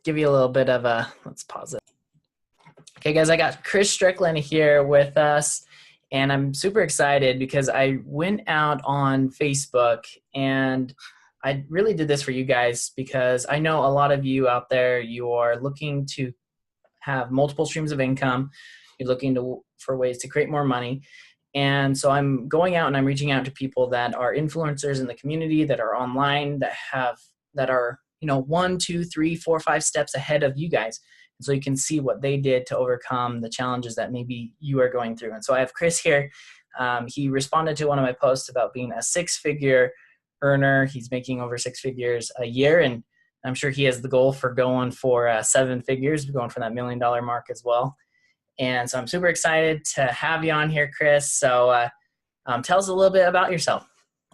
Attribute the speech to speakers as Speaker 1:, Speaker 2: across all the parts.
Speaker 1: give you a little bit of a, let's pause it. Okay, guys, I got Chris Strickland here with us, and I'm super excited because I went out on Facebook, and I really did this for you guys because I know a lot of you out there, you are looking to have multiple streams of income. You're looking for ways to create more money. And so I'm going out and I'm reaching out to people that are influencers in the community, that are online, that are, 1, 2, 3, 4, 5 steps ahead of you guys. And so you can see what they did to overcome the challenges that maybe you are going through. And so I have Chris here. He responded to one of my posts about being a 6-figure earner. He's making over 6 figures a year. And I'm sure he has the goal for going for 7 figures, going for that $1 million mark as well. And so I'm super excited to have you on here, Chris. So tell us a little bit about yourself.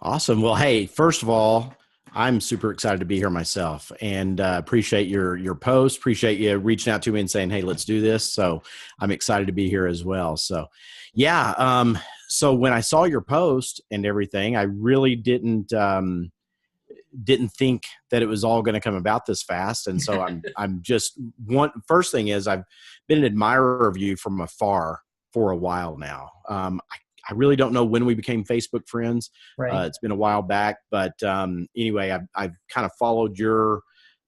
Speaker 2: Awesome. Well, hey, first of all, I'm super excited to be here myself, and appreciate your post. Appreciate you reaching out to me and saying, hey, let's do this. So I'm excited to be here as well. So yeah. So when I saw your post and everything, I really didn't think that it was all going to come about this fast. And so I'm just first thing is I've been an admirer of you from afar for a while now. I really don't know when we became Facebook friends.
Speaker 1: Right.
Speaker 2: It's been a while back, but anyway, I've kind of followed your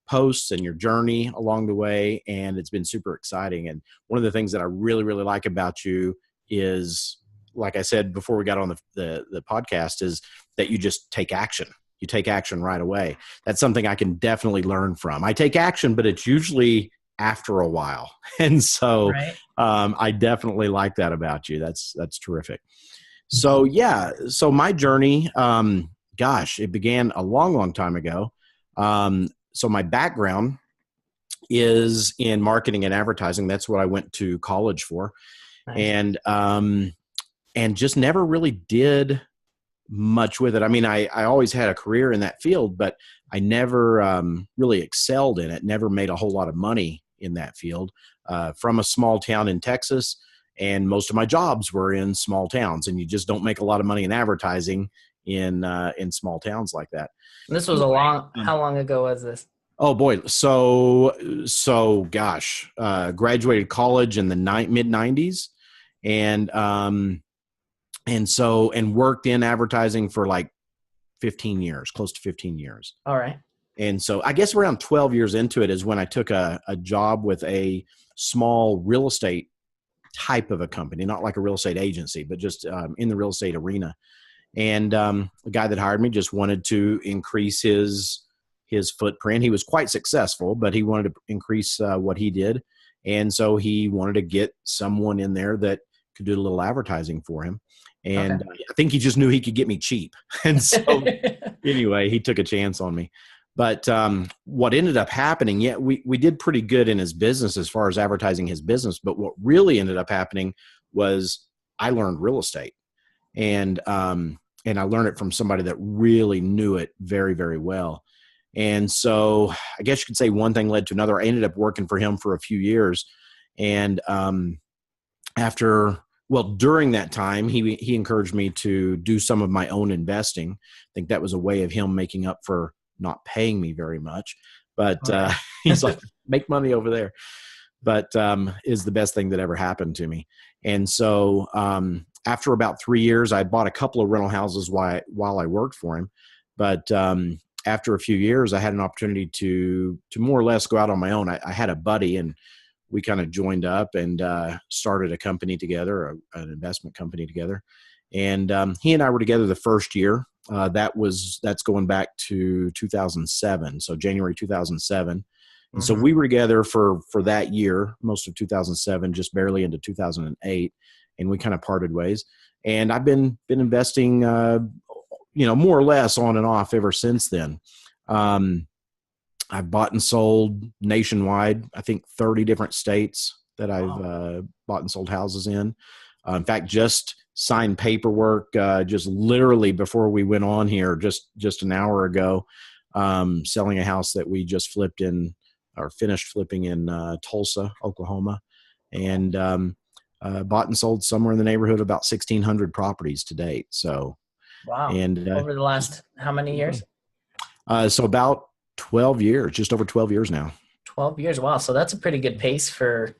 Speaker 2: posts and your journey along the way, and it's been super exciting. And one of the things that I really, really like about you is, like I said before we got on the podcast, is that you just take action. You take action right away. That's something I can definitely learn from. I take action, but it's usually after a while. And so
Speaker 1: right.
Speaker 2: I definitely like that about you. That's terrific. So yeah, so my journey, it began a long, long time ago. So my background is in marketing and advertising. That's what I went to college for. Nice. And just never really did much with it. I mean, I always had a career in that field, but I never really excelled in it, never made a whole lot of money in that field, from a small town in Texas. And most of my jobs were in small towns, and you just don't make a lot of money in advertising in small towns like that.
Speaker 1: And this was how long ago was this?
Speaker 2: Oh boy. So gosh, graduated college in the mid 90s, and worked in advertising for like 15 years, close to 15 years.
Speaker 1: All right.
Speaker 2: And so I guess around 12 years into it is when I took a job with a small real estate type of a company, not like a real estate agency, but just in the real estate arena. And the guy that hired me just wanted to increase his footprint. He was quite successful, but he wanted to increase what he did. And so he wanted to get someone in there that could do a little advertising for him. And okay. I think he just knew he could get me cheap. And so anyway, he took a chance on me. But what ended up happening, we did pretty good in his business as far as advertising his business. But what really ended up happening was I learned real estate. And I learned it from somebody that really knew it very, very well. And so I guess you could say one thing led to another. I ended up working for him for a few years. And during that time, he encouraged me to do some of my own investing. I think that was a way of him making up for not paying me very much. But he's like, make money over there. But is the best thing that ever happened to me. And so after about 3 years, I bought a couple of rental houses while I worked for him. But after a few years, I had an opportunity to more or less go out on my own. I had a buddy, and we kind of joined up and started a company together, an investment company together. And he and I were together the first year. That's going back to 2007. So January 2007. And so we were together for that year, most of 2007, just barely into 2008. And we kind of parted ways. And I've been investing, more or less on and off ever since then. I've bought and sold nationwide, I think 30 different states that I've bought and sold houses in. In fact, just signed paperwork just literally before we went on here, just an hour ago, selling a house that we just flipped in or finished flipping in Tulsa, Oklahoma, and bought and sold somewhere in the neighborhood of about 1,600 properties to date. So,
Speaker 1: wow. And over the last how many years?
Speaker 2: So about 12 years, just over 12 years now.
Speaker 1: 12 years. Wow. So that's a pretty good pace for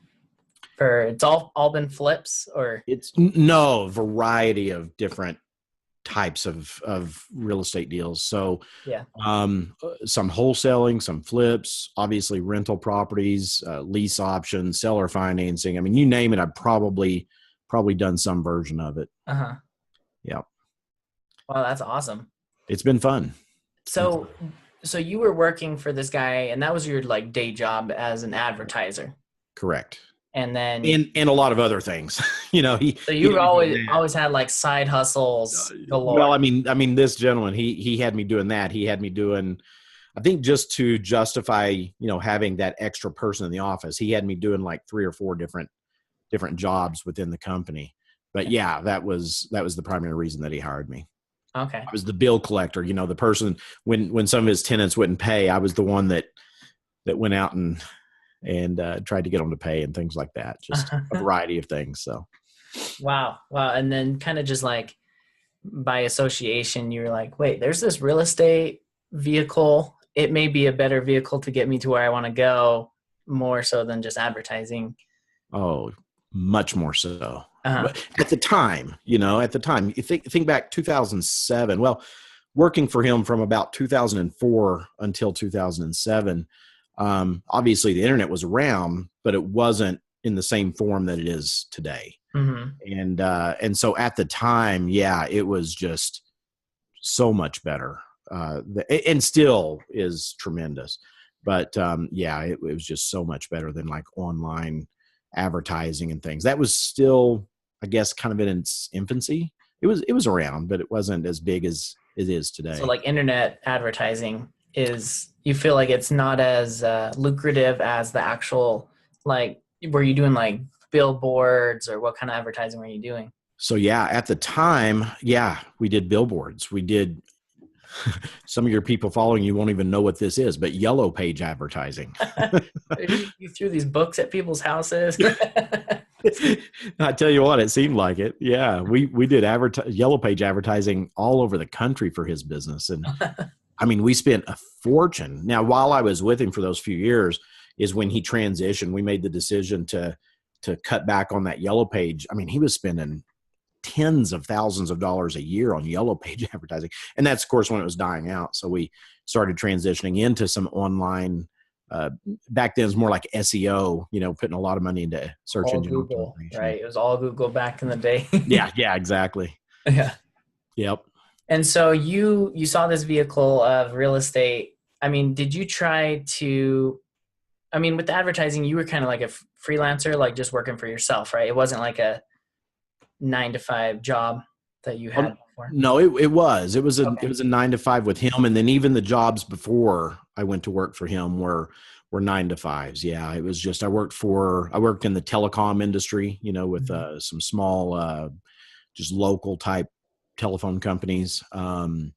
Speaker 1: it's all been flips or
Speaker 2: It's no variety of different types of real estate deals. So
Speaker 1: yeah.
Speaker 2: some wholesaling, some flips, obviously rental properties, lease options, seller financing. I mean, you name it, I've probably done some version of it.
Speaker 1: Uh-huh.
Speaker 2: Yeah.
Speaker 1: Wow, that's awesome.
Speaker 2: It's been fun. It's been fun.
Speaker 1: So you were working for this guy and that was your like day job as an advertiser.
Speaker 2: Correct.
Speaker 1: And then
Speaker 2: And a lot of other things.
Speaker 1: so
Speaker 2: He
Speaker 1: you
Speaker 2: had me doing
Speaker 1: always had like side hustles
Speaker 2: that. Well,
Speaker 1: galore.
Speaker 2: I mean, this gentleman, he had me doing that. He had me doing, I think, just to justify, having that extra person in the office. He had me doing like 3 or 4 different jobs within the company. But yeah, that was the primary reason that he hired me.
Speaker 1: Okay.
Speaker 2: I was the bill collector, the person when some of his tenants wouldn't pay, I was the one that went out and tried to get them to pay and things like that. Just a variety of things. So.
Speaker 1: Wow. Wow. And then kind of just like by association, you were like, wait, there's this real estate vehicle. It may be a better vehicle to get me to where I want to go more so than just advertising.
Speaker 2: Oh, much more so.
Speaker 1: Uh-huh.
Speaker 2: At the time, you think back 2007. Well, working for him from about 2004 until 2007, obviously the internet was around, but it wasn't in the same form that it is today.
Speaker 1: Mm-hmm.
Speaker 2: And so at the time, yeah, it was just so much better, and still is tremendous. But yeah, it was just so much better than like online advertising and things. That was still, I guess, kind of in its infancy. It was around, but it wasn't as big as it is today.
Speaker 1: So like internet advertising you feel like it's not as lucrative as the actual, like, were you doing like billboards or what kind of advertising were you doing?
Speaker 2: So yeah, at the time, yeah, we did billboards. We did some of your people following you won't even know what this is, but yellow page advertising.
Speaker 1: You threw these books at people's houses.
Speaker 2: I tell you what, it seemed like it. Yeah, we did yellow page advertising all over the country for his business. And I mean, we spent a fortune. Now, while I was with him for those few years is when he transitioned. We made the decision to cut back on that yellow page. I mean, he was spending tens of thousands of dollars a year on yellow page advertising. And that's, of course, when it was dying out. So we started transitioning into some online, back then it was more like SEO, putting a lot of money into search
Speaker 1: all
Speaker 2: engine
Speaker 1: Google,
Speaker 2: optimization.
Speaker 1: right? It was all Google back in the day.
Speaker 2: Yeah, exactly.
Speaker 1: Yeah.
Speaker 2: Yep.
Speaker 1: And so you saw this vehicle of real estate. I mean, did you try to, I mean, with the advertising, you were kind of like a freelancer, like just working for yourself, right? It wasn't like a 9-to-5 job that you had before.
Speaker 2: No, it was a 9-to-5 with him. And then even the jobs before I went to work for him were 9-to-5s. Yeah. It was just, I worked in the telecom industry, with some small, just local type telephone companies, an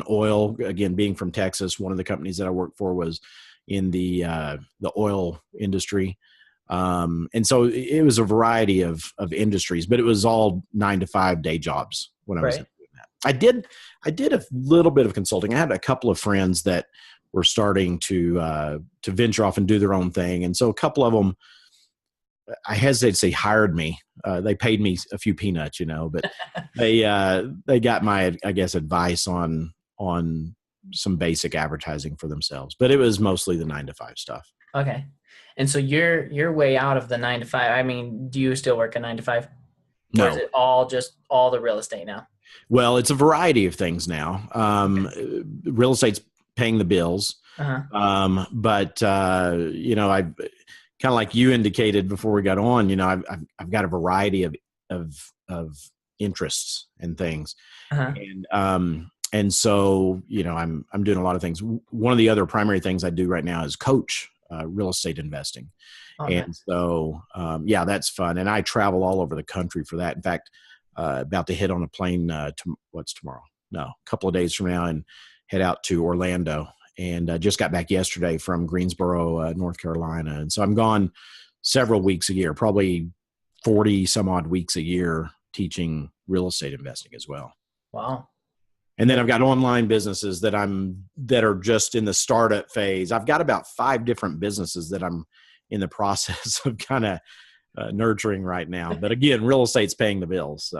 Speaker 2: oil, again, being from Texas, one of the companies that I worked for was in the oil industry. And so it was a variety of industries, but it was all 9-to-5 day jobs when I was doing that. I did a little bit of consulting. I had a couple of friends that were starting to venture off and do their own thing. And so a couple of them, I hesitate to say hired me. They paid me a few peanuts, but they got my, I guess, advice on some basic advertising for themselves, but it was mostly the 9-to-5 stuff.
Speaker 1: Okay. And so you're way out of the 9-to-5. I mean, do you still work a 9-to-5?
Speaker 2: No.
Speaker 1: Or is it all the real estate now?
Speaker 2: Well, it's a variety of things now. Real estate's paying the bills.
Speaker 1: Uh-huh.
Speaker 2: But I kind of like you indicated before we got on, I've got a variety of interests and things.
Speaker 1: Uh-huh.
Speaker 2: And so, I'm doing a lot of things. One of the other primary things I do right now is coach real estate investing.
Speaker 1: Oh,
Speaker 2: and
Speaker 1: nice.
Speaker 2: So, yeah, that's fun. And I travel all over the country for that. In fact, about to hit on a plane, what's tomorrow? No, a couple of days from now, and head out to Orlando. And just got back yesterday from Greensboro, North Carolina. And so I'm gone several weeks a year, probably 40 some odd weeks a year teaching real estate investing as well.
Speaker 1: Wow.
Speaker 2: And then I've got online businesses that are just in the startup phase. I've got about 5 different businesses that I'm in the process of kind of nurturing right now. But again, real estate's paying the bills.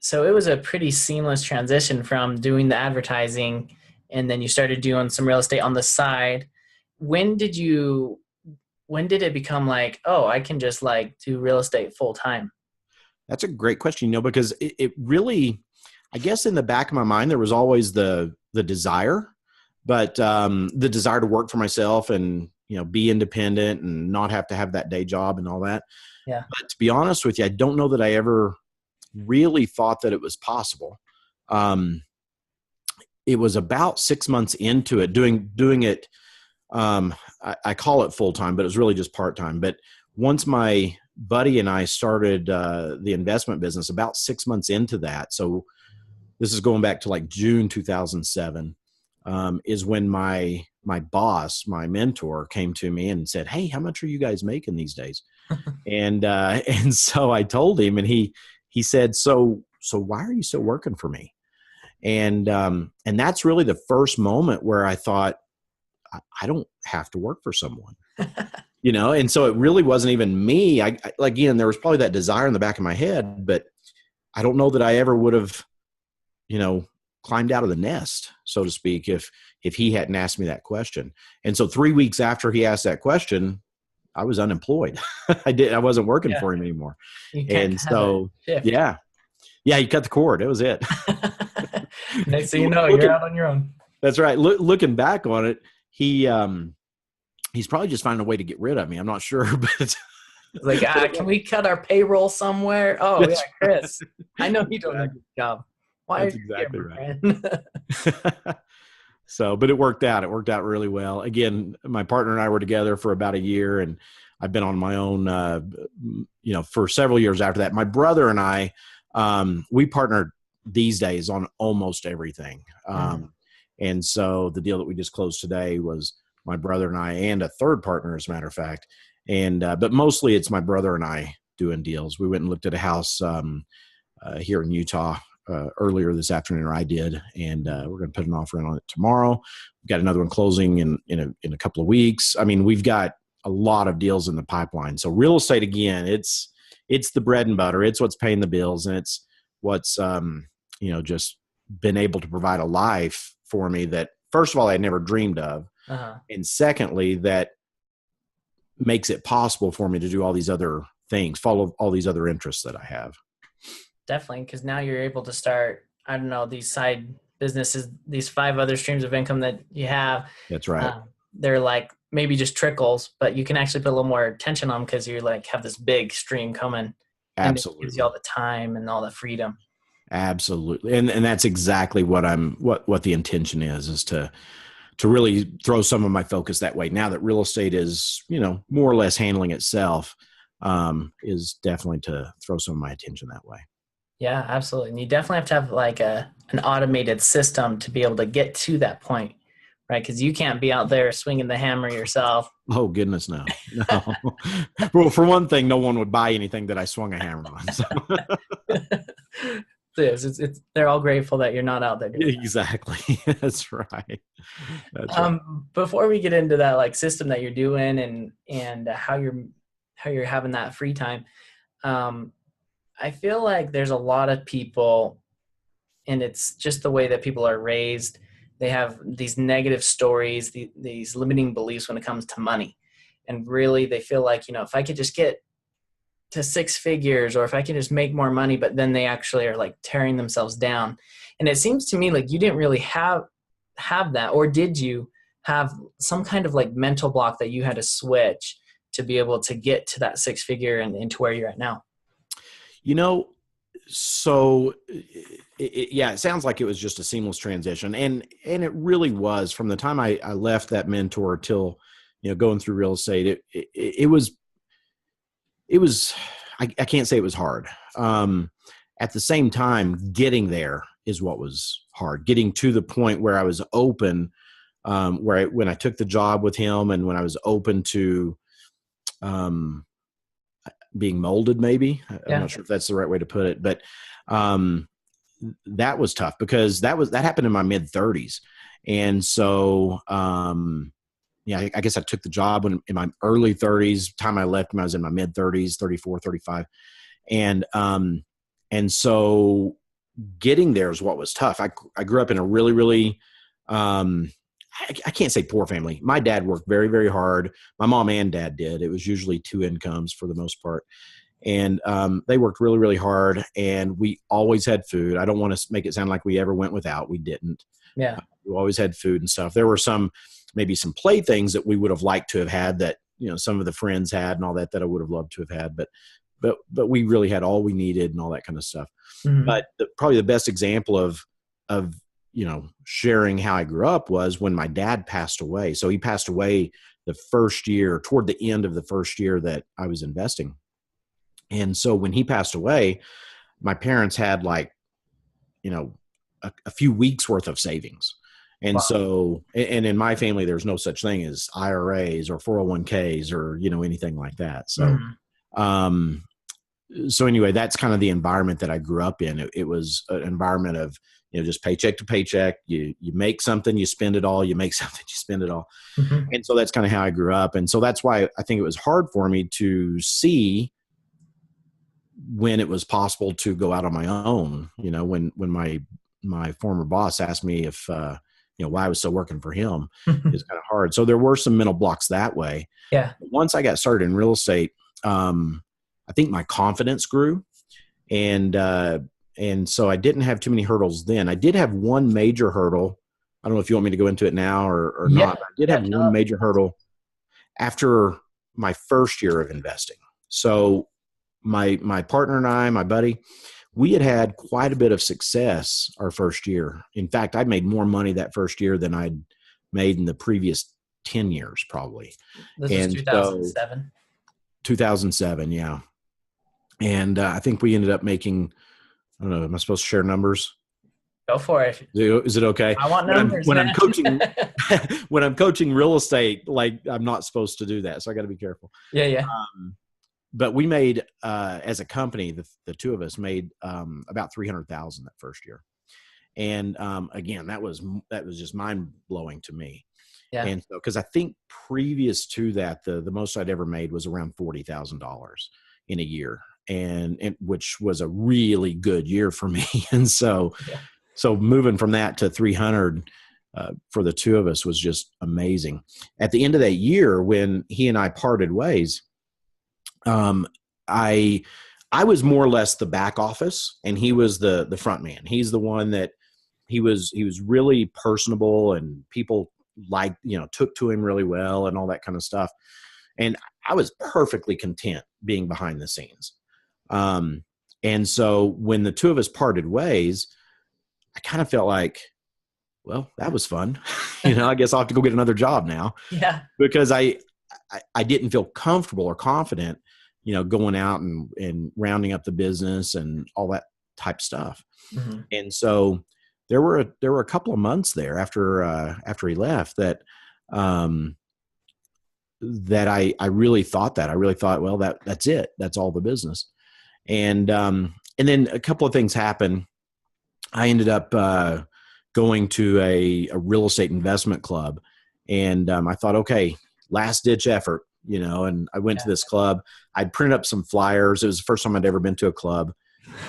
Speaker 1: So it was a pretty seamless transition from doing the advertising, and then you started doing some real estate on the side. When did it become like, oh, I can just like do real estate full time?
Speaker 2: That's a great question, because it really, I guess in the back of my mind, there was always the desire, but the desire to work for myself and, be independent and not have to have that day job and all that.
Speaker 1: Yeah.
Speaker 2: But to be honest with you, I don't know that I ever really thought that it was possible. It was about 6 months into it, doing it. I call it full time, but it was really just part time. But once my buddy and I started the investment business, about 6 months into that, so this is going back to like June 2007, is when my boss, my mentor, came to me and said, "Hey, how much are you guys making these days?" and so I told him, and he said, "So why are you still working for me?" And that's really the first moment where I thought, I don't have to work for someone, and so it really wasn't even me. Again, there was probably that desire in the back of my head, but I don't know that I ever would have, climbed out of the nest, so to speak, if he hadn't asked me that question. And so 3 weeks after he asked that question, I was unemployed. I wasn't working for him anymore. And so, yeah, he cut the cord. It was it.
Speaker 1: Next thing you know, you're out on your own.
Speaker 2: That's right. Looking back on it, he's probably just finding a way to get rid of me. I'm not sure, but
Speaker 1: like, can we cut our payroll somewhere? Oh, yeah, Chris, I know you don't have a job. Why?
Speaker 2: That's exactly right. So, but it worked out. It worked out really well. Again, my partner and I were together for about a year, and I've been on my own, for several years after that. My brother and I, we partnered these days on almost everything. And so the deal that we just closed today was my brother and I, and a third partner, as a matter of fact. And, but mostly it's my brother and I doing deals. We went and looked at a house here in Utah earlier this afternoon, or I did, and we're going to put an offer in on it tomorrow. We've got another one closing in a couple of weeks. I mean, we've got a lot of deals in the pipeline. So real estate, again, it's the bread and butter. It's what's paying the bills, and it's what's just been able to provide a life for me that, first of all, I had never dreamed of, and secondly, that makes it possible for me to do all these other things, follow all these other interests that I have.
Speaker 1: Definitely, because now you're able to start, I don't know, these side businesses, these 5 other streams of income that you have.
Speaker 2: That's right.
Speaker 1: They're like maybe just trickles, but you can actually put a little more attention on them because you like have this big stream coming.
Speaker 2: Absolutely.
Speaker 1: And it gives you all the time and all the freedom.
Speaker 2: Absolutely. And that's exactly what the intention is to really throw some of my focus that way. Now that real estate is, more or less handling itself, is definitely to throw some of my attention that way.
Speaker 1: Yeah, absolutely. And you definitely have to have like an automated system to be able to get to that point, right? Because you can't be out there swinging the hammer yourself.
Speaker 2: Oh, goodness, no. Well, for one thing, no one would buy anything that I swung a hammer on. So.
Speaker 1: It's they're all grateful that you're not out there doing that.
Speaker 2: Exactly. That's right.
Speaker 1: Before we get into that like system that you're doing and how you're having that free time, I feel like there's a lot of people, and it's just the way that people are raised. They have these negative stories, these limiting beliefs when it comes to money. And really they feel like, if I could just get to 6 figures, or if I can just make more money, but then they actually are like tearing themselves down. And it seems to me like you didn't really have that, or did you have some kind of like mental block that you had to switch to be able to get to that 6 figure and to where you're at now?
Speaker 2: So it sounds like it was just a seamless transition, and it really was. From the time I left that mentor till, going through real estate, it was, I can't say it was hard. At the same time, getting there is what was hard. Getting to the point where I was open, when I took the job with him, and when I was open to, being molded, maybe. I'm not sure if that's the right way to put it, but that was tough because that happened in my mid 30s. And so, yeah, I guess I took the job in my early 30s. Time I left when I was in my mid 30s, 34, 35. And so getting there is what was tough. I grew up in a really, really, I can't say poor family. My dad worked very, very hard. My mom and dad did. It was usually two incomes for the most part. And they worked really, really hard, and we always had food. I don't want to make it sound like we ever went without. We didn't.
Speaker 1: Yeah.
Speaker 2: We always had food and stuff. There were maybe some playthings that we would have liked to have had that, some of the friends had and all that I would have loved to have had. But we really had all we needed and all that kind of stuff. Mm-hmm. But probably the best example of sharing how I grew up was when my dad passed away. So he passed away the first year, toward the end of the first year that I was investing. And so when he passed away, my parents had a few weeks worth of savings. And wow. So, and in my family, there's no such thing as IRAs or 401ks or, anything like that. So, so anyway, that's kind of the environment that I grew up in. It was an environment of, just paycheck to paycheck. You make something, you spend it all. You make something, you spend it all. Mm-hmm. And so that's kind of how I grew up. And so that's why I think it was hard for me to see when it was possible to go out on my own. When my former boss asked me if, why I was still working for him, it's kind of hard. So there were some mental blocks that way.
Speaker 1: Yeah.
Speaker 2: Once I got started in real estate, I think my confidence grew, and so I didn't have too many hurdles then. I did have one major hurdle. I don't know if you want me to go into it now or not. I did have one major hurdle after my first year of investing. So my partner and I, my buddy, we had quite a bit of success our first year. In fact, I'd made more money that first year than I'd made in the previous 10 years, probably.
Speaker 1: This was 2007?
Speaker 2: 2007, yeah. And I think we ended up making, I don't know, am I supposed to share numbers?
Speaker 1: Go for it.
Speaker 2: Is it okay?
Speaker 1: I want numbers.
Speaker 2: When I'm coaching, when I'm coaching real estate, I'm not supposed to do that. So I got to be careful.
Speaker 1: Yeah.
Speaker 2: But we made, as a company, the two of us made about $300,000 that first year. And again, that was just mind blowing to me.
Speaker 1: Yeah.
Speaker 2: And so, because I think previous to that, the most I'd ever made was around $40,000 in a year, and which was a really good year for me. And so, so moving from that to 300 for the two of us was just amazing. At the end of that year, when he and I parted ways, I was more or less the back office, and he was the front man. He's the one that he was really personable, and people took to him really well and all that kind of stuff. And I was perfectly content being behind the scenes. And so when the two of us parted ways, I kind of felt like, well, that was fun. I guess I'll have to go get another job now.
Speaker 1: Yeah.
Speaker 2: Because I didn't feel comfortable or confident, going out and rounding up the business and all that type stuff. Mm-hmm. And so there were a couple of months there after he left that I really thought that. I really thought, well, that's it. That's all the business. And then a couple of things happened. I ended up going to a real estate investment club, and I thought, okay, last ditch effort, and I went to this club. I'd printed up some flyers. It was the first time I'd ever been to a club.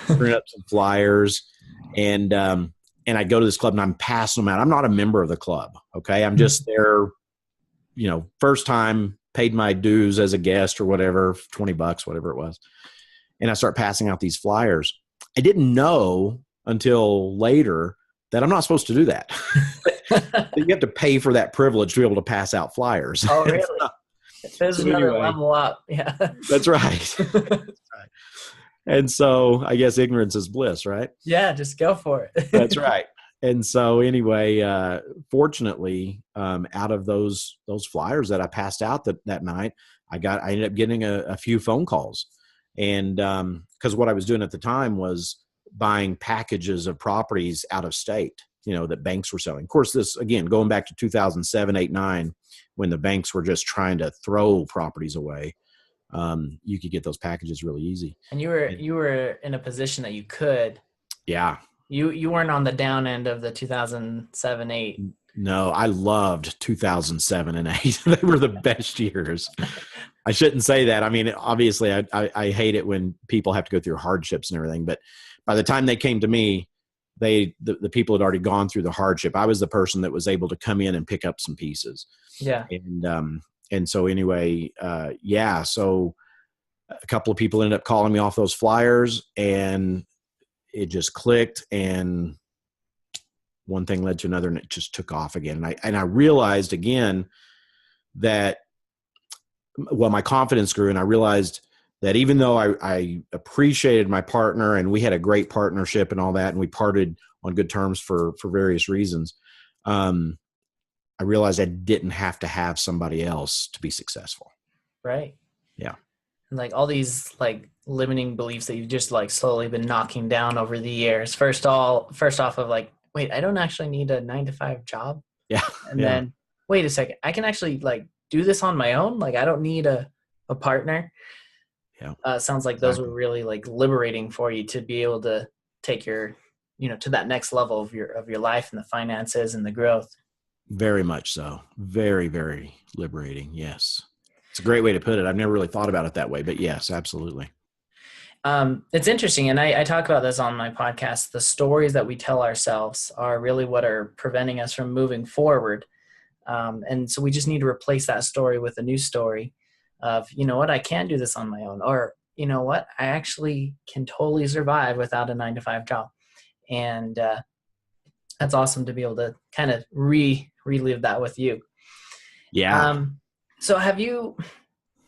Speaker 2: Printed up some flyers, and I go to this club and I'm passing them out. I'm not a member of the club. Okay. I'm just there, first time, paid my dues as a guest or whatever, $20, whatever it was. And I start passing out these flyers. I didn't know until later that I'm not supposed to do that. You have to pay for that privilege to be able to pass out flyers.
Speaker 1: Oh, really? There's another level up. Yeah.
Speaker 2: That's right. And so I guess ignorance is bliss, right?
Speaker 1: Yeah, just go for it.
Speaker 2: That's right. And so anyway, fortunately, out of those flyers that I passed out that night, I ended up getting a few phone calls. And because what I was doing at the time was buying packages of properties out of state, that banks were selling. Of course, this, again, going back to 2007, 8, 9, when the banks were just trying to throw properties away. You could get those packages really easy.
Speaker 1: And you were in a position that you could.
Speaker 2: Yeah.
Speaker 1: You weren't on the down end of the 2007, 8.
Speaker 2: No, I loved 2007 and 8. They were the best years. I shouldn't say that. I mean, obviously, I hate it when people have to go through hardships and everything. But by the time they came to me, the people had already gone through the hardship. I was the person that was able to come in and pick up some pieces.
Speaker 1: Yeah.
Speaker 2: And so anyway, yeah. So a couple of people ended up calling me off those flyers, and it just clicked, and one thing led to another, and it just took off again. And I realized again that, well, my confidence grew, and I realized that even though I appreciated my partner and we had a great partnership and all that, and we parted on good terms for various reasons, I realized I didn't have to have somebody else to be successful.
Speaker 1: Right.
Speaker 2: Yeah.
Speaker 1: And like all these like limiting beliefs that you've just like slowly been knocking down over the years. First off of like, wait, I don't actually need a 9-to-5 job.
Speaker 2: Yeah.
Speaker 1: And then wait a second, I can actually like do this on my own. Like I don't need a partner.
Speaker 2: Yeah.
Speaker 1: Sounds like those were really like liberating for you to be able to take your, to that next level of your life and the finances and the growth.
Speaker 2: Very much so. Very, very liberating. Yes. It's a great way to put it. I've never really thought about it that way, but yes, absolutely.
Speaker 1: It's interesting. And I talk about this on my podcast. The stories that we tell ourselves are really what are preventing us from moving forward. And so we just need to replace that story with a new story of, you know what, I can do this on my own, or, you know what, I actually can totally survive without a 9-to-5 job. And that's awesome to be able to kind of relive that with you.
Speaker 2: Yeah.
Speaker 1: So have you,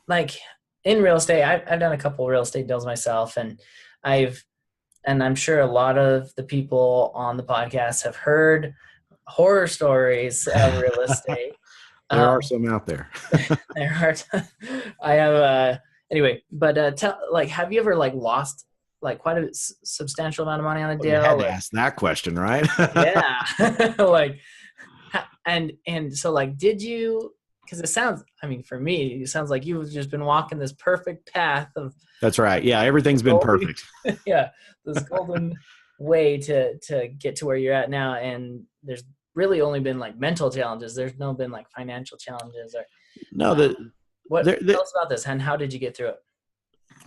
Speaker 1: like in real estate, I've done a couple of real estate deals myself, and I'm sure a lot of the people on the podcast have heard horror stories of real estate.
Speaker 2: There are some out there.
Speaker 1: There are. I have, anyway, but have you ever like lost like quite a substantial amount of money on a deal?
Speaker 2: You had to ask that question, right?
Speaker 1: Yeah. And so like, did you, because it sounds, I mean, for me, it sounds like you've just been walking this perfect path of.
Speaker 2: That's right. Yeah. Everything's been perfect.
Speaker 1: Yeah. This golden way to get to where you're at now. And there's really only been like mental challenges. There's no been like financial challenges or.
Speaker 2: No,
Speaker 1: tell us about this and how did you get through it?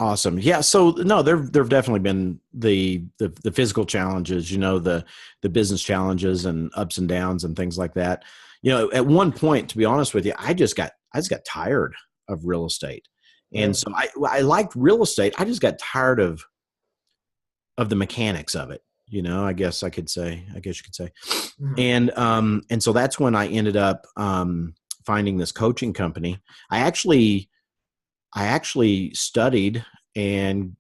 Speaker 2: Awesome. Yeah. So no, there've definitely been the physical challenges, the business challenges and ups and downs and things like that. At one point, to be honest with you, I just got tired of real estate. And so I liked real estate. I just got tired of the mechanics of it. I guess you could say. Mm-hmm. And so that's when I ended up finding this coaching company. I actually studied and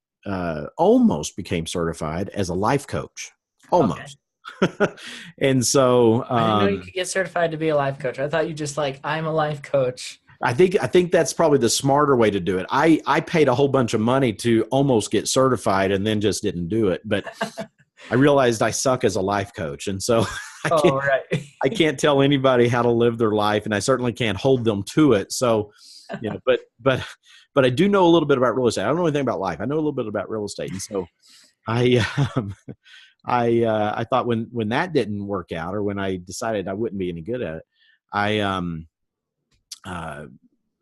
Speaker 2: almost became certified as a life coach. Almost. Okay. And so
Speaker 1: I didn't know you could get certified to be a life coach. I thought you just like, I'm a life coach.
Speaker 2: I think that's probably the smarter way to do it. I paid a whole bunch of money to almost get certified and then just didn't do it. But I realized I suck as a life coach. And so I can't tell anybody how to live their life, and I certainly can't hold them to it. So, but I do know a little bit about real estate. I don't know anything about life. I know a little bit about real estate. And so I thought when that didn't work out, or when I decided I wouldn't be any good at it, I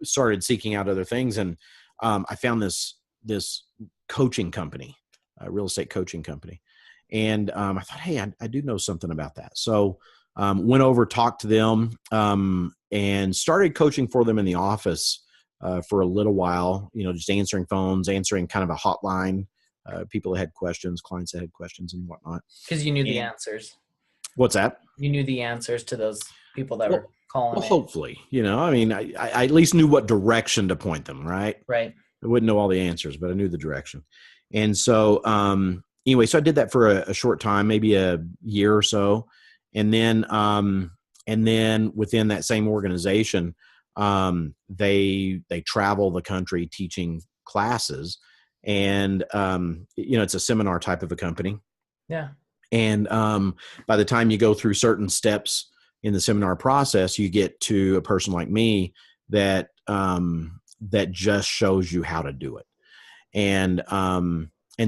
Speaker 2: started seeking out other things. And I found this coaching company, a real estate coaching company. And I thought, hey, I do know something about that. So went over, talked to them, and started coaching for them in the office for a little while, just answering phones, answering kind of a hotline, people that had questions, clients that had questions and whatnot.
Speaker 1: Because you knew the answers.
Speaker 2: What's that?
Speaker 1: You knew the answers to those people that were calling.
Speaker 2: Well, hopefully, I at least knew what direction to point them, right?
Speaker 1: Right.
Speaker 2: I wouldn't know all the answers, but I knew the direction. And so, anyway, so I did that for a short time, maybe a year or so. And then within that same organization, they travel the country teaching classes, and it's a seminar type of a company.
Speaker 1: Yeah.
Speaker 2: And by the time you go through certain steps in the seminar process, you get to a person like me that just shows you how to do it. And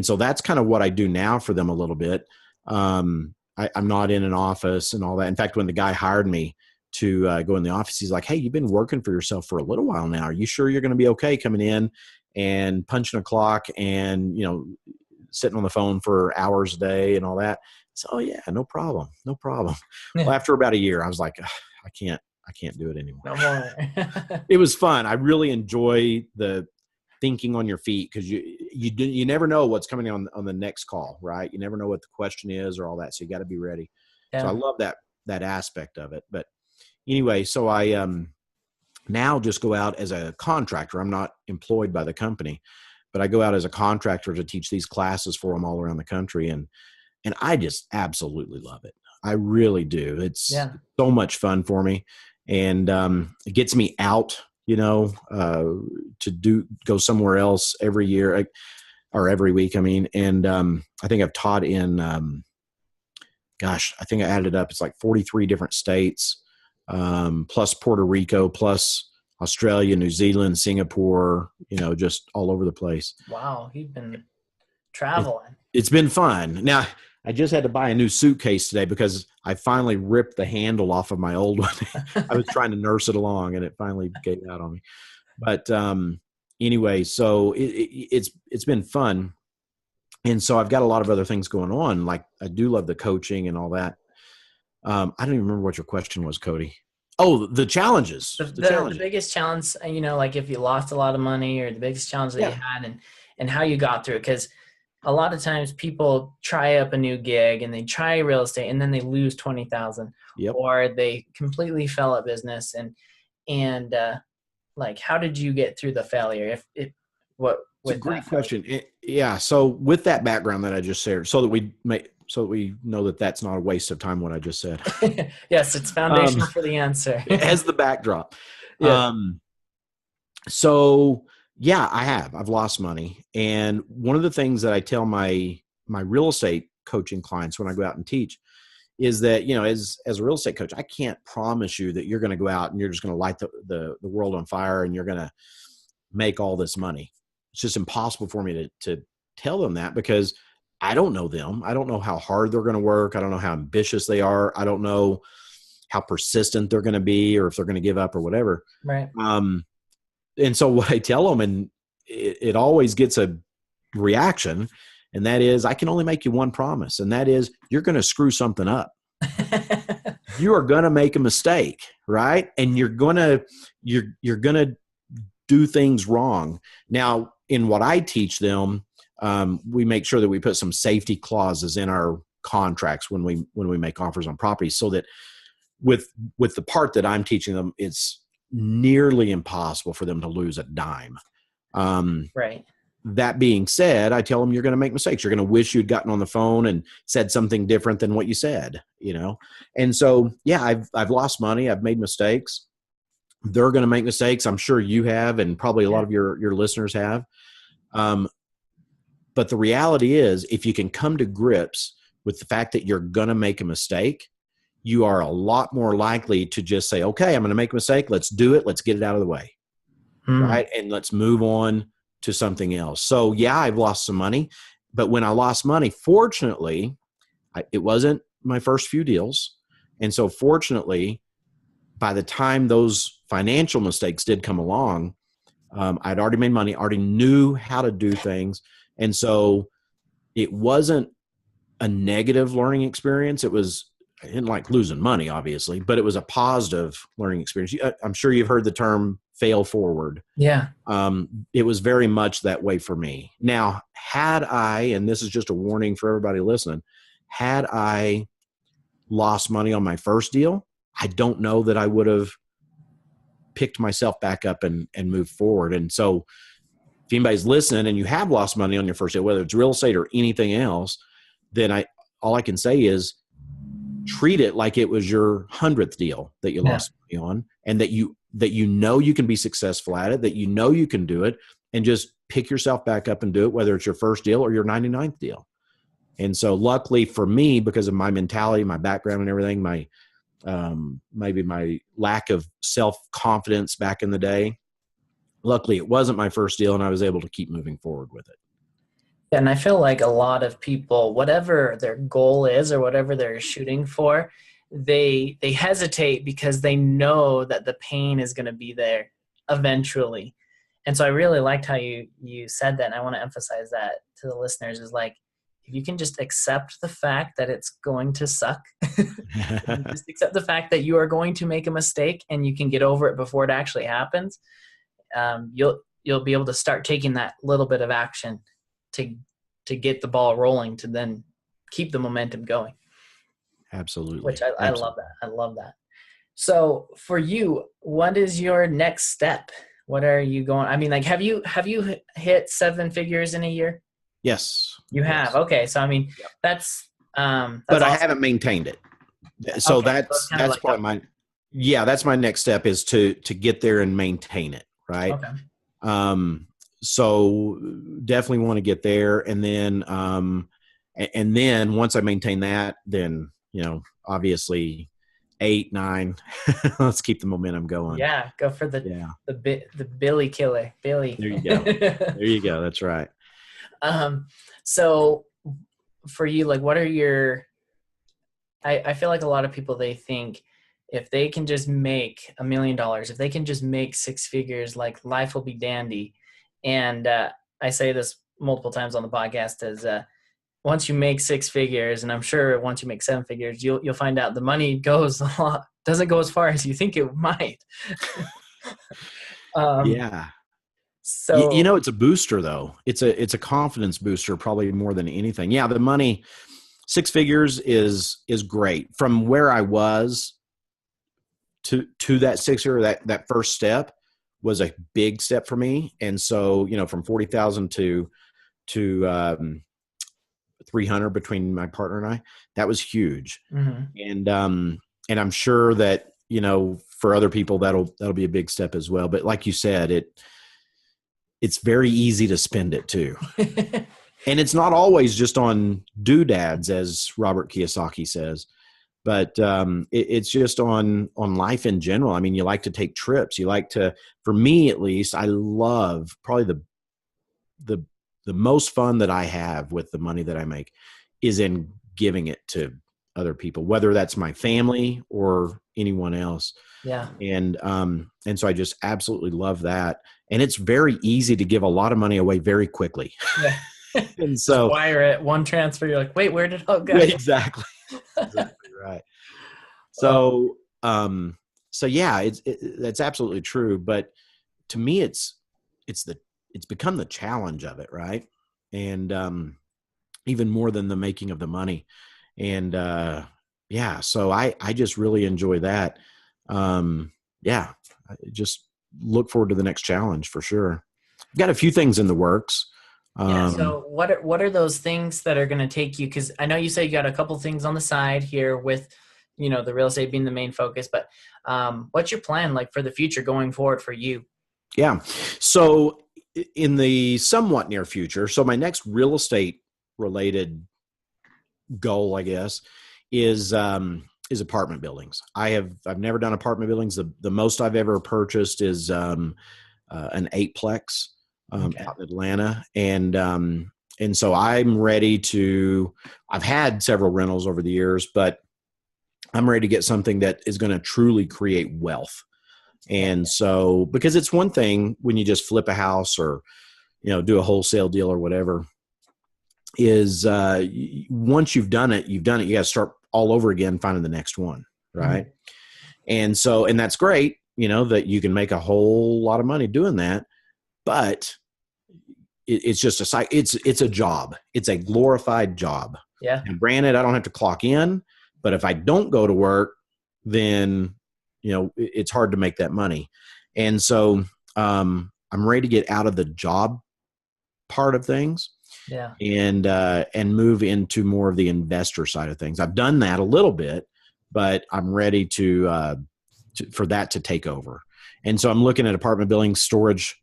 Speaker 2: so that's kind of what I do now for them a little bit. I'm not in an office and all that. In fact, when the guy hired me to go in the office, he's like, "Hey, you've been working for yourself for a little while now. Are you sure you're going to be okay coming in and punching a clock and, sitting on the phone for hours a day and all that?" So, "Oh yeah, no problem. No problem." Well, after about a year, I was like, I can't do it anymore.
Speaker 1: No more.
Speaker 2: It was fun. I really enjoy the thinking on your feet, because you never know what's coming on the next call, right? You never know what the question is or all that. So you got to be ready.
Speaker 1: Yeah.
Speaker 2: So I love that aspect of it. But anyway, so I now just go out as a contractor. I'm not employed by the company, but I go out as a contractor to teach these classes for them all around the country. And I just absolutely love it. I really do. It's so much fun for me. And it gets me out, to go somewhere else every year or every week. I mean, and I think I've taught in, I think I added up, it's like 43 different states, plus Puerto Rico, plus Australia, New Zealand, Singapore, just all over the place.
Speaker 1: Wow. You've been traveling.
Speaker 2: It's been fun. Now, I just had to buy a new suitcase today because I finally ripped the handle off of my old one. I was trying to nurse it along and it finally gave out on me. But anyway, so it's been fun. And so I've got a lot of other things going on. Like I do love the coaching and all that. I don't even remember what your question was, Cody. Oh, the challenges.
Speaker 1: The biggest challenge, like if you lost a lot of money, or the biggest challenge that you had, and how you got through it. Because a lot of times people try up a new gig and they try real estate and then they lose 20,000, or they completely fell at business. And like, how did you get through the failure? It's a
Speaker 2: great question. So with that background that I just shared, so that we know that that's not a waste of time, what I just said.
Speaker 1: Yes, it's foundational for the answer.
Speaker 2: As the backdrop.
Speaker 1: Yeah.
Speaker 2: I've lost money. And one of the things that I tell my real estate coaching clients when I go out and teach is that, as a real estate coach, I can't promise you that you're going to go out and you're just going to light the world on fire and you're going to make all this money. It's just impossible for me to tell them that, because I don't know them. I don't know how hard they're going to work. I don't know how ambitious they are. I don't know how persistent they're going to be, or if they're going to give up or whatever.
Speaker 1: Right.
Speaker 2: And so what I tell them, and it always gets a reaction, and that is, I can only make you one promise, and that is, you're going to screw something up. You are going to make a mistake, right? And you're going to do things wrong. Now, in what I teach them, we make sure that we put some safety clauses in our contracts when we make offers on properties, so that with the part that I'm teaching them, it's nearly impossible for them to lose a dime.
Speaker 1: Right.
Speaker 2: That being said, I tell them you're going to make mistakes. You're going to wish you'd gotten on the phone and said something different than what you said, And so, I've lost money. I've made mistakes. They're going to make mistakes. I'm sure you have, and probably a lot of your listeners have. But the reality is, if you can come to grips with the fact that you're going to make a mistake, you are a lot more likely to just say, okay, I'm going to make a mistake. Let's do it. Let's get it out of the way. Right. And let's move on to something else. So I've lost some money, but when I lost money, fortunately, it wasn't my first few deals. And so fortunately, by the time those financial mistakes did come along, I'd already made money, already knew how to do things. And so it wasn't a negative learning experience. I didn't like losing money, obviously, but it was a positive learning experience. I'm sure you've heard the term fail forward.
Speaker 1: Yeah.
Speaker 2: It was very much that way for me. Now, had I, and this is just a warning for everybody listening, had I lost money on my first deal, I don't know that I would have picked myself back up and moved forward. And so if anybody's listening and you have lost money on your first deal, whether it's real estate or anything else, then all I can say is treat it like it was your 100th deal that you lost money on, and that you can be successful at it, that you can do it, and just pick yourself back up and do it, whether it's your first deal or your 99th deal. And so luckily for me, because of my mentality, my background and everything, my maybe my lack of self-confidence back in the day, luckily it wasn't my first deal, and I was able to keep moving forward with it.
Speaker 1: And I feel like a lot of people, whatever their goal is or whatever they're shooting for, they hesitate because they know that the pain is going to be there eventually. And so I really liked how you said that, and I want to emphasize that to the listeners is like, if you can just accept the fact that it's going to suck, just accept the fact that you are going to make a mistake and you can get over it before it actually happens, you'll be able to start taking that little bit of action to get the ball rolling, to then keep the momentum going.
Speaker 2: Absolutely.
Speaker 1: Which I love that. I love that. So for you, what is your next step? What are you going? I mean, like, have you hit 7 figures in a year?
Speaker 2: Yes.
Speaker 1: You have.
Speaker 2: Yes.
Speaker 1: Okay. So, I mean,
Speaker 2: Yep.
Speaker 1: that's
Speaker 2: but
Speaker 1: awesome.
Speaker 2: I haven't maintained it. So
Speaker 1: okay.
Speaker 2: that's
Speaker 1: like
Speaker 2: probably that's my next step, is to get there and maintain it. Right.
Speaker 1: Okay.
Speaker 2: So definitely want to get there. And then once I maintain that, then, obviously 8, 9, let's keep the momentum going.
Speaker 1: Yeah. Go for the Billy killer. Billy.
Speaker 2: There you go. There you go. That's right.
Speaker 1: So for you, like, what are your, I feel like a lot of people, they think if they can just make $1 million, if they can just make 6 figures, like, life will be dandy. And I say this multiple times on the podcast, is once you make 6 figures, and I'm sure once you make 7 figures, you'll find out the money doesn't go as far as you think it might.
Speaker 2: Yeah.
Speaker 1: So
Speaker 2: it's a booster though. It's a confidence booster, probably more than anything. Yeah, the money, 6 figures is great. From where I was to that 6 figure, that first step was a big step for me. And so, from 40,000 to 300 between my partner and I, that was huge.
Speaker 1: Mm-hmm.
Speaker 2: And I'm sure that, for other people, that'll be a big step as well. But like you said, it's very easy to spend it too. And it's not always just on doodads, as Robert Kiyosaki says, but it's just on life in general. I mean, you like to take trips. You like to, for me at least, I love probably the most fun that I have with the money that I make is in giving it to other people, whether that's my family or anyone else.
Speaker 1: Yeah.
Speaker 2: And so I just absolutely love that. And it's very easy to give a lot of money away very quickly.
Speaker 1: Yeah.
Speaker 2: And so
Speaker 1: just wire it, one transfer, you're like, wait, where did it all go?
Speaker 2: Yeah, exactly. Exactly right. So, yeah, that's absolutely true. But to me, it's become the challenge of it. Right. And, even more than the making of the money. And, so I just really enjoy that. I just look forward to the next challenge for sure. I've got a few things in the works.
Speaker 1: So what are those things that are going to take you? Because I know you say you got a couple things on the side here with, the real estate being the main focus, but what's your plan like for the future going forward for you?
Speaker 2: Yeah. So in the somewhat near future, so my next real estate related goal, I guess, is apartment buildings. I've never done apartment buildings. The most I've ever purchased is an 8-plex out in Atlanta. And so I'm ready to, I've had several rentals over the years, but I'm ready to get something that is going to truly create wealth. And so, because it's one thing when you just flip a house or, do a wholesale deal or whatever, is once you've done it, you got to start all over again, finding the next one. Right. Mm-hmm. And that's great, that you can make a whole lot of money doing that, but it's just it's a job. It's a glorified job.
Speaker 1: Yeah.
Speaker 2: And granted, I don't have to clock in, but if I don't go to work, then, it's hard to make that money. And so I'm ready to get out of the job part of things.
Speaker 1: Yeah.
Speaker 2: And move into more of the investor side of things. I've done that a little bit, but I'm ready for that to take over. And so I'm looking at apartment buildings, storage,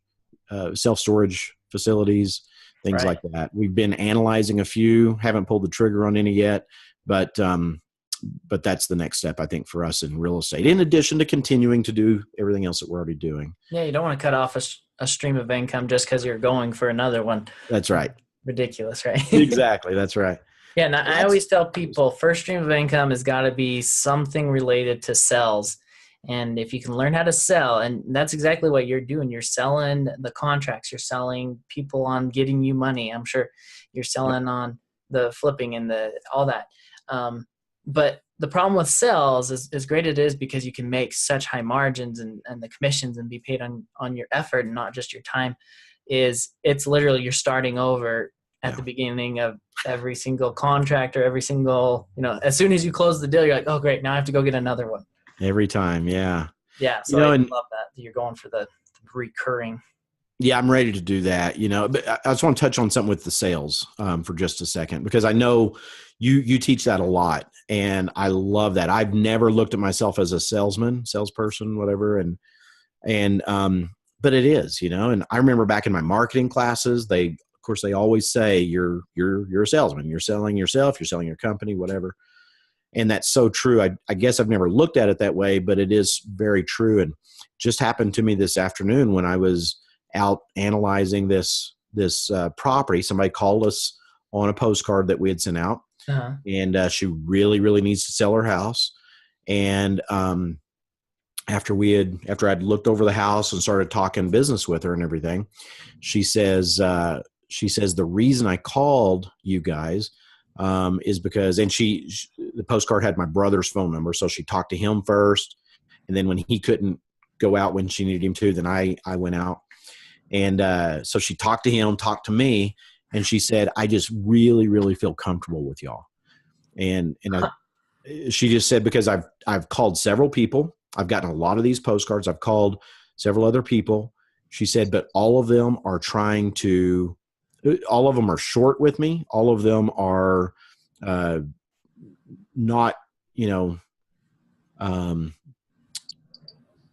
Speaker 2: self-storage facilities, things like that. We've been analyzing a few, haven't pulled the trigger on any yet, but that's the next step, I think, for us in real estate, in addition to continuing to do everything else that we're already doing.
Speaker 1: Yeah. You don't want to cut off a stream of income just because you're going for another one.
Speaker 2: That's right.
Speaker 1: ridiculous, right?
Speaker 2: Exactly. That's right.
Speaker 1: Yeah, and I always tell people first stream of income has got to be something related to sales. And if you can learn how to sell, and that's exactly what you're doing, you're selling the contracts, you're selling people on getting you money. I'm sure you're selling on the flipping and all that. But the problem with sales is as great it is because you can make such high margins and the commissions and be paid on your effort and not just your time, is it's literally you're starting over at the beginning of every single contract or every single, as soon as you close the deal, you're like, oh, great, now I have to go get another one.
Speaker 2: Every time. Yeah.
Speaker 1: Yeah. So I love that you're going for the recurring.
Speaker 2: Yeah, I'm ready to do that, but I just want to touch on something with the sales for just a second, because I know you teach that a lot, and I love that. I've never looked at myself as a salesperson, whatever. But it is, and I remember back in my marketing classes, they always say you're a salesman, you're selling yourself, you're selling your company, whatever. And that's so true. I guess I've never looked at it that way, but it is very true. And just happened to me this afternoon when I was out analyzing this property. Somebody called us on a postcard that we had sent out, and she really, really needs to sell her house. And after I'd looked over the house and started talking business with her and everything, she says the reason I called you guys is because, and the postcard had my brother's phone number, so she talked to him first, and then when he couldn't go out when she needed him to, then I went out. And so she talked to him, talked to me, and she said, I just really, really feel comfortable with y'all. And she just said, because I've called several people. I've gotten a lot of these postcards. I've called several other people. She said, but all of them are short with me. All of them are not,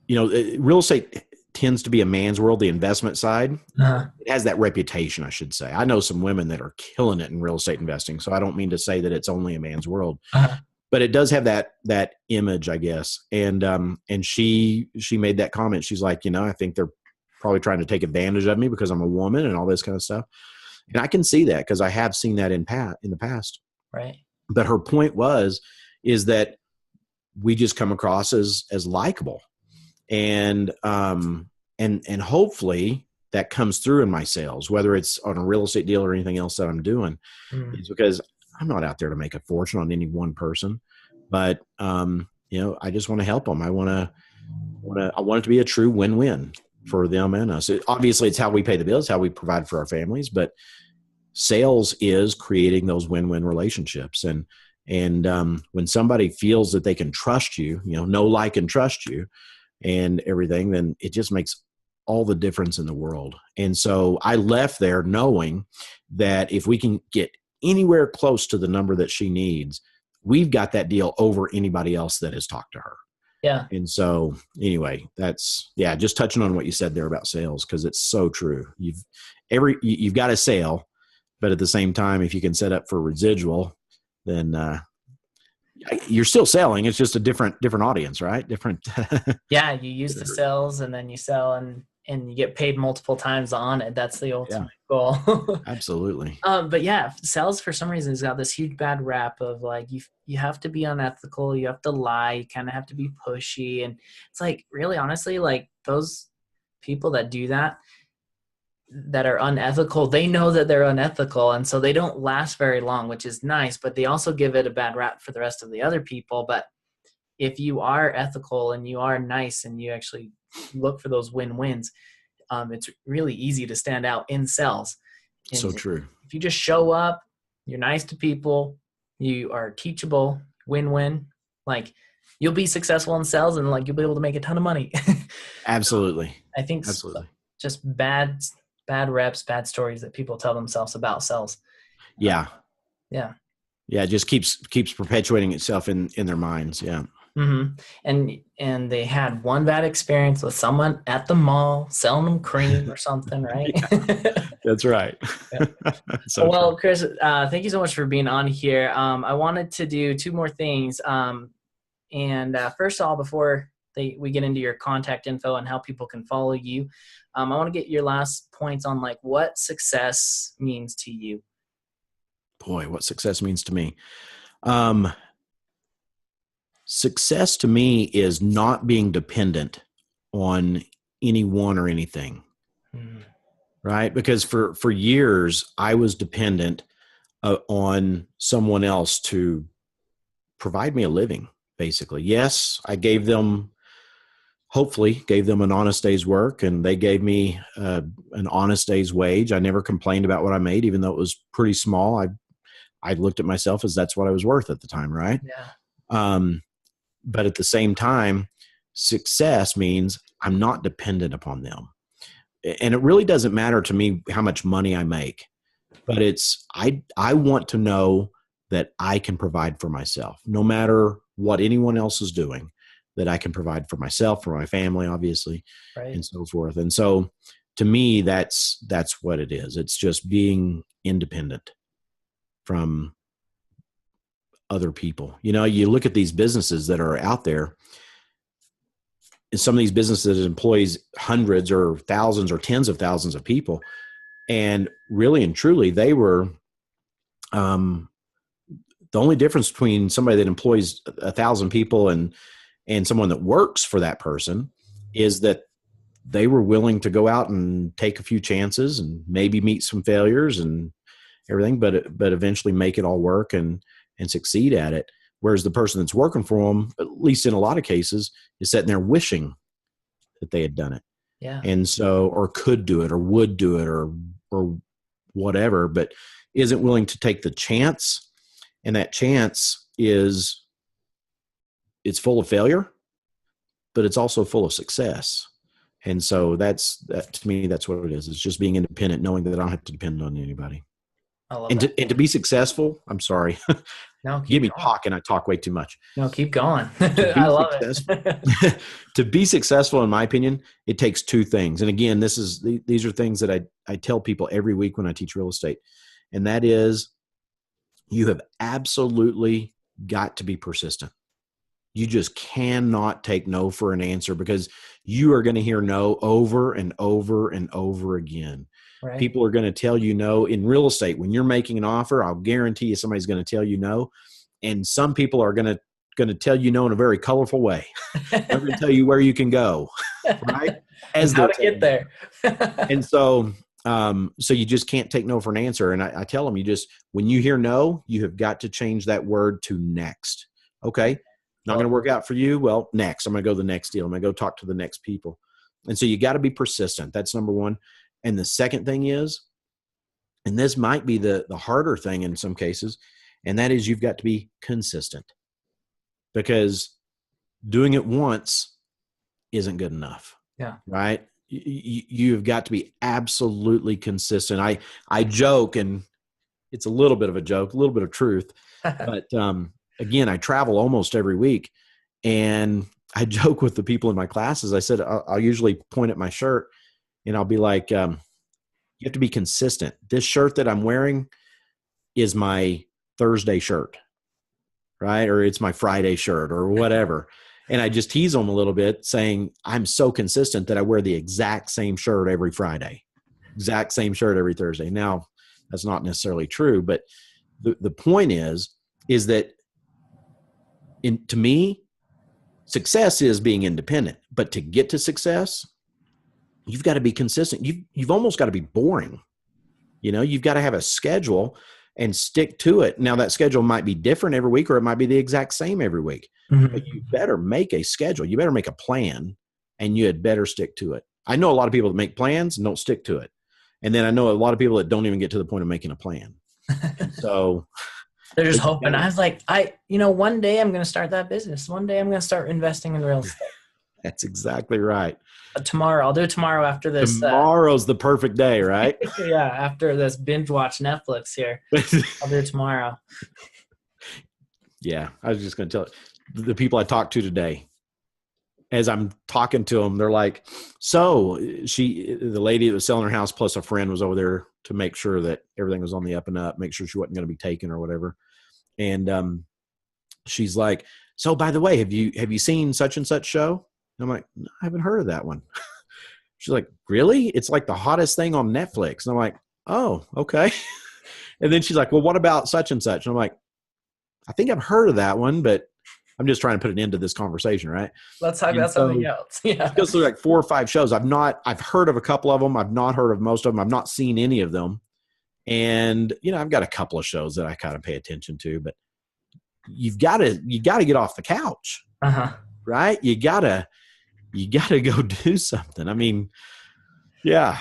Speaker 2: real estate tends to be a man's world, the investment side. It has that reputation, I should say. I know some women that are killing it in real estate investing, so I don't mean to say that it's only a man's world. But it does have that image, I guess. And she made that comment. She's like, I think they're probably trying to take advantage of me because I'm a woman and all this kind of stuff. And I can see that because I have seen that in the past.
Speaker 1: Right.
Speaker 2: But her point is that we just come across as likable. And hopefully that comes through in my sales, whether it's on a real estate deal or anything else that I'm doing. It's because I'm not out there to make a fortune on any one person, but I just want to help them. I want it to be a true win-win for them and us. Obviously, it's how we pay the bills, how we provide for our families, but sales is creating those win-win relationships. And when somebody feels that they can trust you, know, like, and trust you and everything, then it just makes all the difference in the world. And so I left there knowing that if we can get anywhere close to the number that she needs, we've got that deal over anybody else that has talked to her.
Speaker 1: Yeah.
Speaker 2: And so anyway, just touching on what you said there about sales, because it's so true. You've got a sale, but at the same time, if you can set up for residual, then you're still selling. It's just a different audience, right? Different.
Speaker 1: Yeah. You use the sales and then you sell and you get paid multiple times on it. That's the ultimate goal.
Speaker 2: Absolutely.
Speaker 1: But yeah, sales for some reason has got this huge bad rap of like, you have to be unethical. You have to lie. You kind of have to be pushy. And it's like, really, honestly, like those people that do that are unethical, they know that they're unethical. And so they don't last very long, which is nice, but they also give it a bad rap for the rest of the other people. But if you are ethical and you are nice and you actually look for those win-wins, it's really easy to stand out in sales. And
Speaker 2: so true.
Speaker 1: If you just show up, you're nice to people, you are teachable, win-win, like you'll be successful in sales and like you'll be able to make a ton of money.
Speaker 2: Absolutely.
Speaker 1: I think just bad reps, bad stories that people tell themselves about sales.
Speaker 2: Yeah.
Speaker 1: Yeah.
Speaker 2: It just keeps perpetuating itself in their minds. Yeah.
Speaker 1: Mm-hmm. And they had one bad experience with someone at the mall selling them cream or something, right?
Speaker 2: That's right.
Speaker 1: Well, Chris, thank you so much for being on here. I wanted to do two more things. And first of all, before we get into your contact info and how people can follow you, I want to get your last points on like what success means to you.
Speaker 2: Boy, what success means to me. Success to me is not being dependent on anyone or anything, right? Because for years I was dependent on someone else to provide me a living, basically. Yes, I hopefully gave them an honest day's work, and they gave me an honest day's wage. I never complained about what I made, even though it was pretty small. I looked at myself as that's what I was worth at the time, right?
Speaker 1: Yeah.
Speaker 2: But at the same time, success means I'm not dependent upon them. And it really doesn't matter to me how much money I make, but I want to know that I can provide for myself, no matter what anyone else is doing, that I can provide for myself, for my family, obviously,
Speaker 1: Right.
Speaker 2: and so forth. And so to me, that's what it is. It's just being independent from other people. You know, you look at these businesses that are out there, and some of these businesses employs hundreds or thousands or tens of thousands of people. And really and truly, they were, the only difference between somebody that employs 1,000 people and someone that works for that person is that they were willing to go out and take a few chances and maybe meet some failures and everything, but eventually make it all work and succeed at it. Whereas the person that's working for them, at least in a lot of cases, is sitting there wishing that they had done it.
Speaker 1: Yeah.
Speaker 2: And so, or could do it or would do it or whatever, but isn't willing to take the chance. And that chance it's full of failure, but it's also full of success. And so that to me, that's what it is. It's just being independent, knowing that I don't have to depend on anybody.
Speaker 1: I love
Speaker 2: And
Speaker 1: that.
Speaker 2: to be successful, I'm sorry.
Speaker 1: No,
Speaker 2: Give me talking. I talk way too much.
Speaker 1: No, keep going. I love it.
Speaker 2: To be successful, in my opinion, it takes two things. And again, these are things that I tell people every week when I teach real estate. And that is, you have absolutely got to be persistent. You just cannot take no for an answer, because you are going to hear no over and over and over again. Right. People are going to tell you no. In real estate, when you're making an offer, I'll guarantee you somebody's going to tell you no. And some people are going to tell you no in a very colorful way. They're going to tell you where you can go, right?
Speaker 1: As how to get there.
Speaker 2: And so you just can't take no for an answer. And I tell them, when you hear no, you have got to change that word to next. Okay. Not going to work out for you. Well, next, I'm going to go to the next deal. I'm going to go talk to the next people. And so you got to be persistent. That's number one. And the second thing is, and this might be the harder thing in some cases, and that is you've got to be consistent, because doing it once isn't good enough.
Speaker 1: Yeah. Right.
Speaker 2: You've got to be absolutely consistent. I joke, and it's a little bit of a joke, a little bit of truth, but, again, I travel almost every week, and I joke with the people in my classes. I said, I'll usually point at my shirt and I'll be like, you have to be consistent. This shirt that I'm wearing is my Thursday shirt, right? Or it's my Friday shirt or whatever. And I just tease them a little bit, saying I'm so consistent that I wear the exact same shirt every Friday, exact same shirt every Thursday. Now, that's not necessarily true, but the point is that, to me, success is being independent. But to get to success, you've got to be consistent. You've almost got to be boring. You've got to have a schedule and stick to it. Now, that schedule might be different every week, or it might be the exact same every week. Mm-hmm. But you better make a schedule. You better make a plan, and you had better stick to it. I know a lot of people that make plans and don't stick to it. And then I know a lot of people that don't even get to the point of making a plan. So
Speaker 1: they're just hoping. I was like, one day I'm going to start that business. One day I'm going to start investing in real estate.
Speaker 2: That's exactly right.
Speaker 1: Tomorrow. I'll do it tomorrow after this.
Speaker 2: Tomorrow's the perfect day, right?
Speaker 1: Yeah. After this binge watch Netflix here, I'll do it tomorrow.
Speaker 2: Yeah. I was just going to tell the people I talked to today, as I'm talking to them, they're like, so the lady that was selling her house plus a friend was over there to make sure that everything was on the up and up, make sure she wasn't going to be taken or whatever. And she's like, so by the way, have you seen such and such show? And I'm like, no, I haven't heard of that one. She's like, really? It's like the hottest thing on Netflix. And I'm like, oh, okay. And then she's like, well, what about such and such? And I'm like, I think I've heard of that one, but I'm just trying to put an end to this conversation, right?
Speaker 1: Let's talk
Speaker 2: And
Speaker 1: about something else. Yeah.
Speaker 2: She goes through like 4 or 5 shows. I've heard of a couple of them. I've not heard of most of them. I've not seen any of them. And, I've got a couple of shows that I kind of pay attention to, but you got to get off the couch, right? You gotta go do something. I mean, yeah,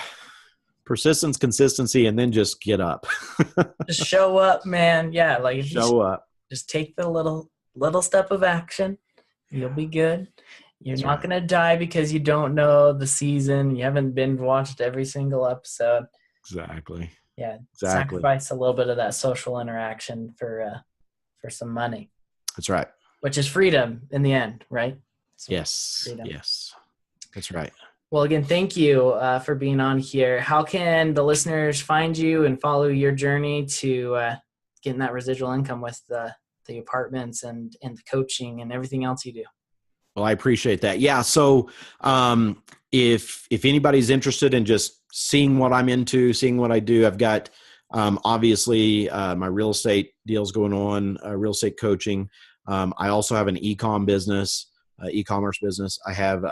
Speaker 2: persistence, consistency, and then just get up.
Speaker 1: Just show up, man. Yeah. Like if
Speaker 2: show up.
Speaker 1: Just take the little step of action. You'll be good. You're
Speaker 2: That's
Speaker 1: not
Speaker 2: right.
Speaker 1: going to die because you don't know the season. You haven't binge watched every single episode.
Speaker 2: Exactly.
Speaker 1: Yeah.
Speaker 2: Exactly.
Speaker 1: Sacrifice a little bit of that social interaction for some money.
Speaker 2: That's right.
Speaker 1: Which is freedom in the end, right? So
Speaker 2: yes.
Speaker 1: freedom.
Speaker 2: Yes. That's right.
Speaker 1: Well, again, thank you for being on here. How can the listeners find you and follow your journey to getting that residual income with the apartments and the coaching and everything else you do?
Speaker 2: Well, I appreciate that. Yeah. So if anybody's interested in just seeing what I'm into, seeing what I do, I've got obviously my real estate deals going on, real estate coaching. I also have an e-commerce business. I have,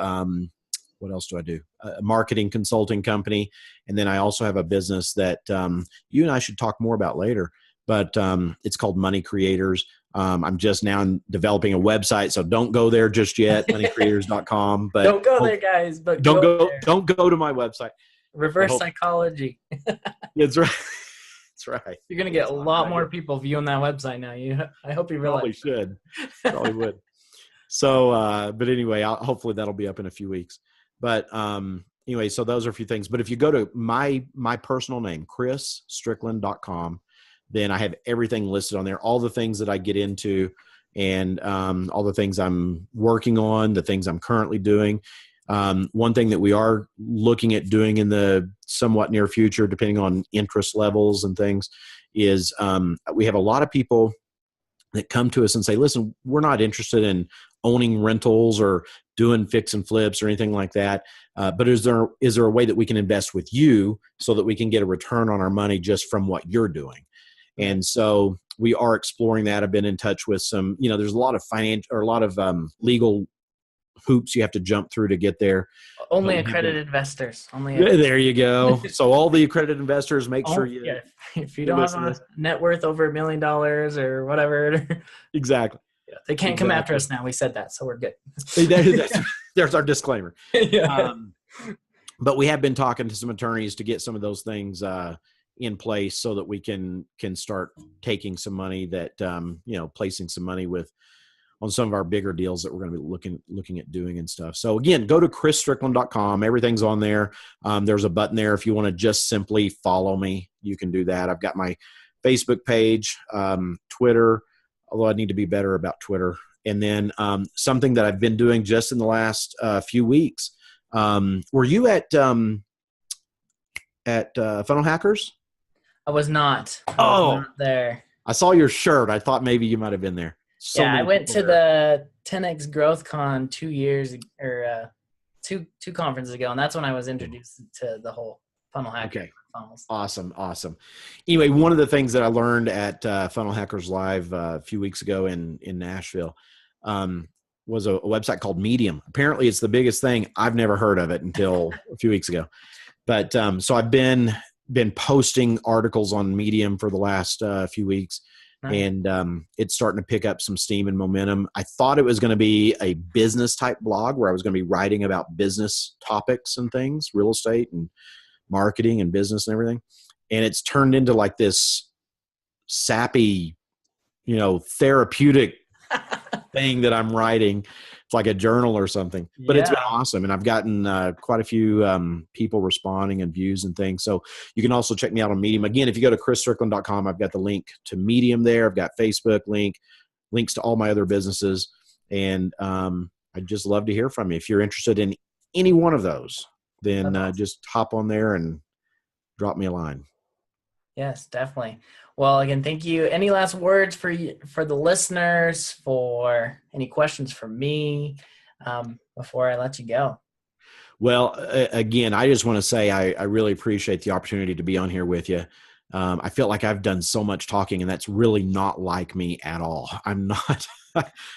Speaker 2: what else do I do? A marketing consulting company. And then I also have a business that you and I should talk more about later, but it's called Money Creators. I'm just now developing a website, so don't go there just yet, moneycreators.com. But
Speaker 1: don't go there, guys. But
Speaker 2: don't go to my website.
Speaker 1: Reverse psychology.
Speaker 2: That's right. That's right.
Speaker 1: You're gonna get a lot more people viewing that website now. I hope you realize.
Speaker 2: Probably should. Probably would. So, but anyway, hopefully that'll be up in a few weeks. But anyway, so those are a few things. But if you go to my personal name, chrisstrickland.com, then I have everything listed on there, all the things that I get into and all the things I'm working on, the things I'm currently doing. One thing that we are looking at doing in the somewhat near future, depending on interest levels and things, is we have a lot of people that come to us and say, listen, we're not interested in owning rentals or doing fix and flips or anything like that. But is there a way that we can invest with you so that we can get a return on our money just from what you're doing? And so we are exploring that. I've been in touch with some, there's a lot of legal hoops you have to jump through to get there.
Speaker 1: Only accredited investors.
Speaker 2: There you go. So all the accredited investors, make sure you.
Speaker 1: Yeah. If you don't have a net worth over $1 million or whatever.
Speaker 2: Exactly.
Speaker 1: Yeah, they can't come after us now. We said that, so we're good.
Speaker 2: There's our disclaimer.
Speaker 1: Yeah.
Speaker 2: But we have been talking to some attorneys to get some of those things in place so that we can start taking some money that, placing some money on some of our bigger deals that we're going to be looking at doing and stuff. So again, go to chrisstrickland.com. Everything's on there. There's a button there. If you want to just simply follow me, you can do that. I've got my Facebook page, Twitter, although I need to be better about Twitter. And then something that I've been doing just in the last few weeks. Were you at Funnel Hackers?
Speaker 1: I was not. I was not there.
Speaker 2: I saw your shirt. I thought maybe you might have been there.
Speaker 1: I went to the 10X Growth Con 2 years or two conferences ago, and that's when I was introduced to the whole funnel hacker.
Speaker 2: Okay.
Speaker 1: Funnels.
Speaker 2: Awesome. Anyway, one of the things that I learned at Funnel Hackers Live a few weeks ago in Nashville was a website called Medium. Apparently, it's the biggest thing. I've never heard of it until a few weeks ago. But so I've been posting articles on Medium for the last few weeks. Nice. And it's starting to pick up some steam and momentum. I thought it was going to be a business type blog where I was going to be writing about business topics and things, real estate and marketing and business and everything. And it's turned into like this sappy, therapeutic thing that I'm writing. It's like a journal or something, but It's been awesome. And I've gotten quite a few people responding and views and things. So you can also check me out on Medium. Again, if you go to chrisstrickland.com, I've got the link to Medium there. I've got Facebook links to all my other businesses. And I'd just love to hear from you. If you're interested in any one of those, then just hop on there and drop me a line.
Speaker 1: Yes, definitely. Well, again, thank you. Any last words for the listeners, for any questions for me before I let you go?
Speaker 2: Well, again, I just want to say I really appreciate the opportunity to be on here with you. I feel like I've done so much talking, and that's really not like me at all. I'm not.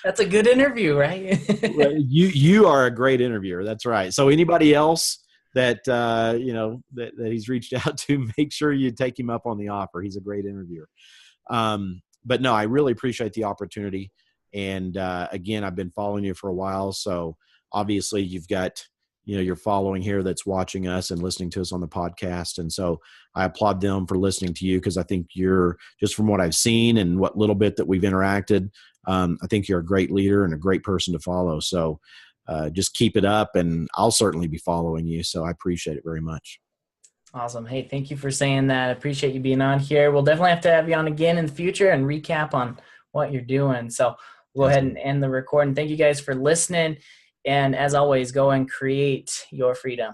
Speaker 1: That's a good interview, right?
Speaker 2: You are a great interviewer. That's right. So anybody else that that he's reached out to, make sure you take him up on the offer. He's a great interviewer. But no, I really appreciate the opportunity. And again, I've been following you for a while, so obviously you've got your following here that's watching us and listening to us on the podcast. And so I applaud them for listening to you, because I think you're, just from what I've seen and what little bit that we've interacted, I think you're a great leader and a great person to follow. So just keep it up, and I'll certainly be following you. So I appreciate it very much.
Speaker 1: Awesome. Hey, thank you for saying that. I appreciate you being on here. We'll definitely have to have you on again in the future and recap on what you're doing. So we'll go ahead and end the recording. Thank you guys for listening. And as always, go and create your freedom.